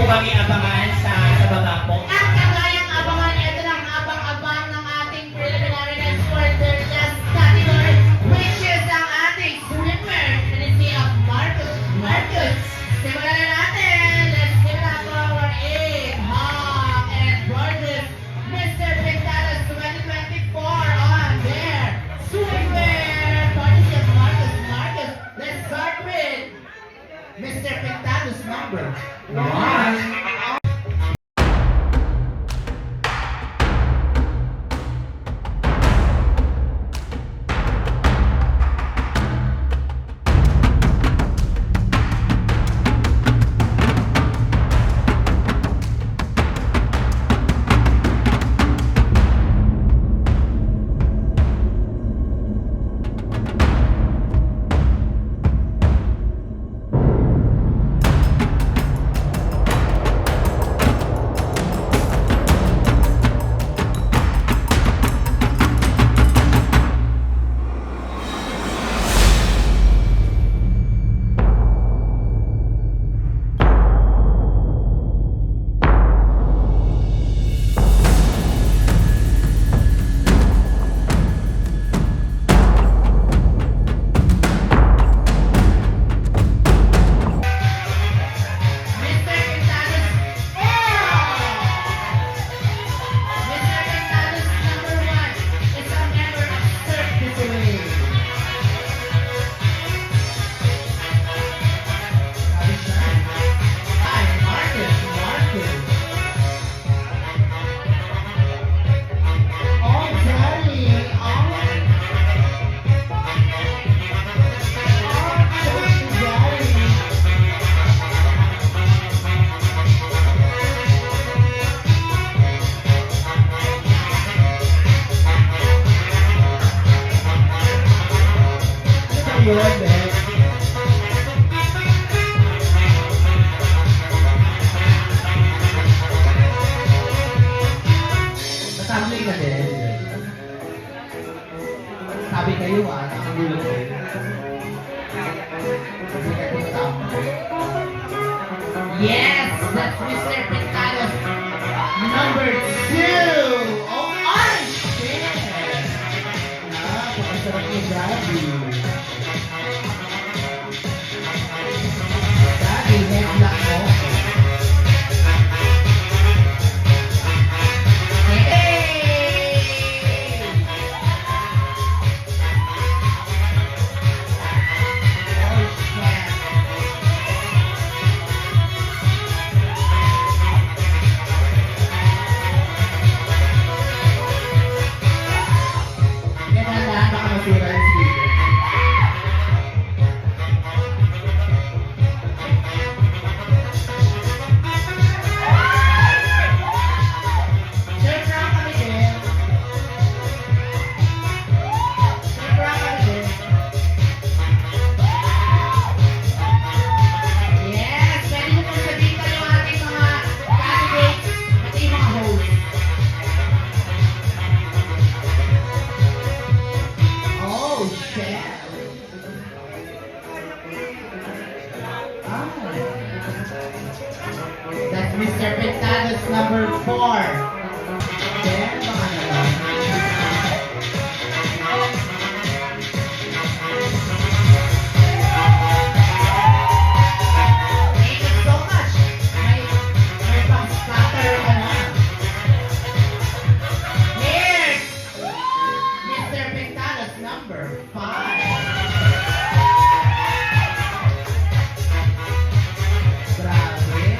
bang iabangan sa baba po? At kagayang abangan, ito lang abang-abang ng ating preliminary and quarter last category, which is ang ating swimmer, courtesy of Marcus. Simulan na natin. Let's give it up for our aim, hawk, and gorgeous Mr. Pintadas 2024 on there. Swimwear, courtesy of Marcus. Let's start with Mr. Pintadas number 1. Sabi ka din. Sabi kayo nakagulo ko. Yes, that's Mr. Pintadas number 2. Oh, shit! Pakasarap yung Daddy. Daddy, headlock mo. That's Mr. Pintadas number 4. Then, baka naman. Thank you so much. May pang-scatter ka na. Here's Mr. Pintadas number 5. Grabe.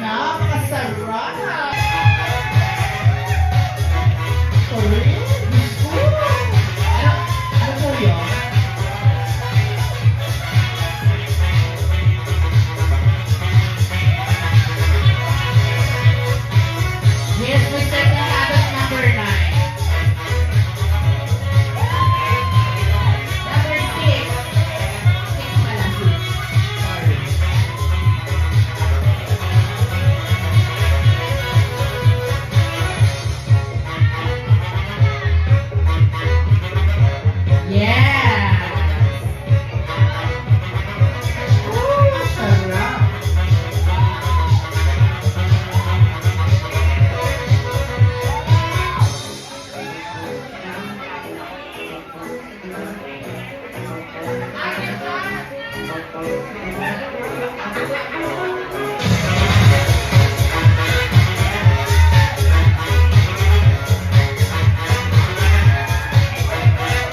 Napakasarap! Sorry? Ano po yun? Yes, Mr. Tanados number 9. Number 6. 6 pala, 6. Sorry. Yeah! Ooh, sarap!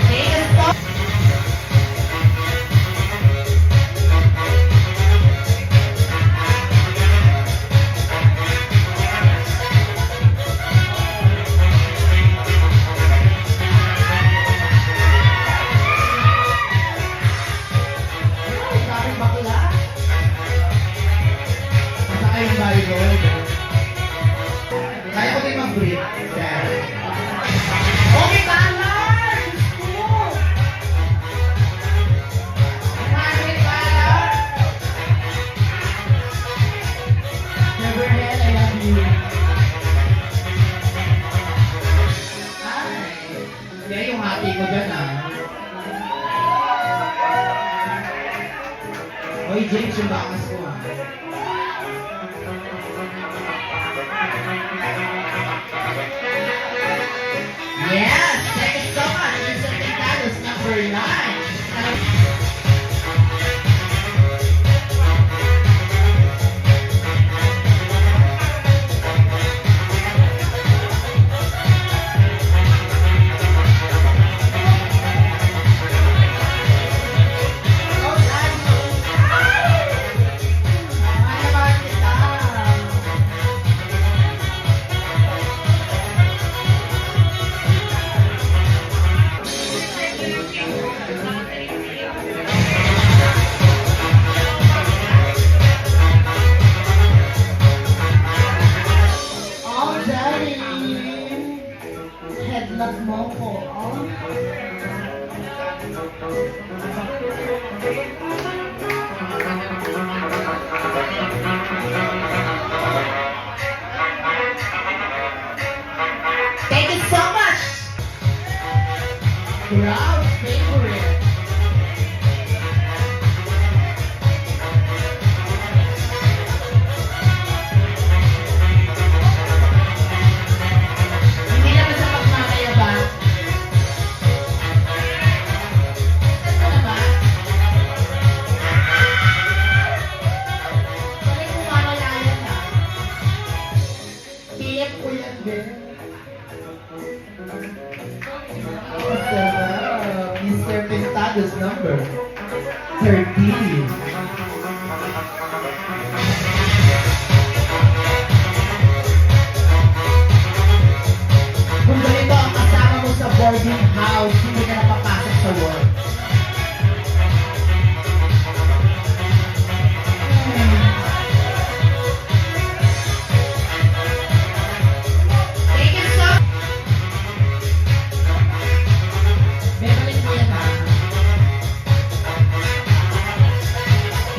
Take a stop. Ay, daming bakla. Basta kayong volleyball. Kaya ko din mag-break. Sir. Okay, Balar! Gusto! Margaret Balar! Never hell, I love you. Ay! Kaya yung hati ko dyan ah. Oy, James, yung bakas ko ah. Yes! Thank you so much, Mr. Tentados, number 9. Oh, Daddy! Headlock mo ko, oh. Thank you so much! Proud favorite. Hindi naman sa pagmamayabang. Saan mo naman? Bakit kumamalayan na? Tiyak ko yan din. Sarap. Mr. Pentados number 13. Kung ganito ang kasama mo sa boarding house, hindi ka napapasok sa work. Thank you so Beverly ko yan ha.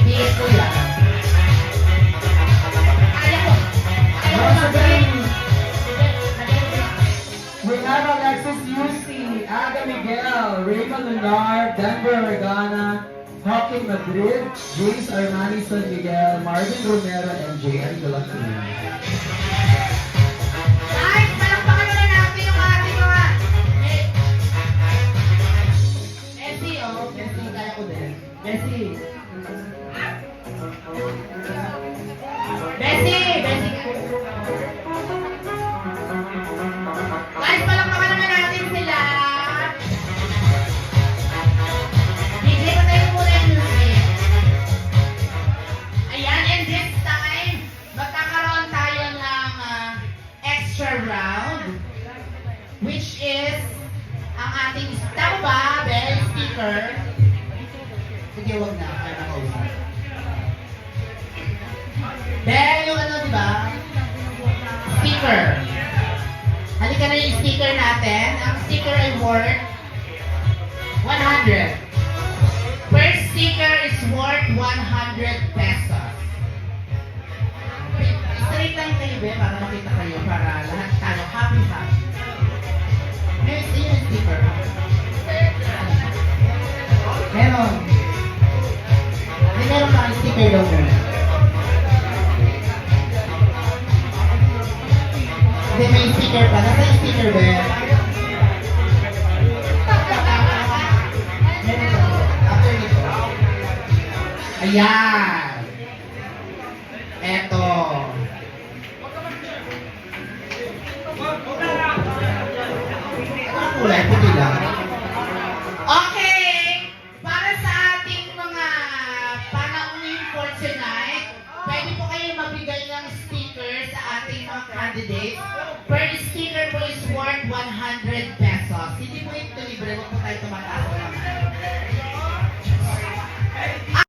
Bigay ko yan. Kaya ko. Kaya ko Once again, mag- we have Alexis Yusi, Aga Miguel, Raymond Lunar, Denver Regana, Joaquin Madrid, James Armani San Miguel, Marvin Romero, and J.N. Galacini. Guys, palakpakan na natin yung ating mga... Bessie, oh. Bessie, kaya ko din. Bessie. Bessie! Bessie. Guys, palakpakan naman natin sila. DJ, patayin mo muna yung music. Ayan, and this time, sticker. Sige, wag na. Kaya nakausap. Then, yung ano, di ba? Sticker. Halika na yung sticker natin. Ang sticker ay worth 100. Per sticker is worth 100 pesos. Straight line kayo, be, para makita kayo, para lahat tayo happy. Next, yung sticker. Meron. May meron pa ang sticker daw muna. Hindi, may sticker pa. Nasa yung sticker, be? Meron pa. After nito. Ayan. Eto. Ang kulay, puti lang. Okay! Para sa ating mga panauhin for tonight, pwede po kayo magbigay ng sticker sa ating mga candidates. Per sticker po is worth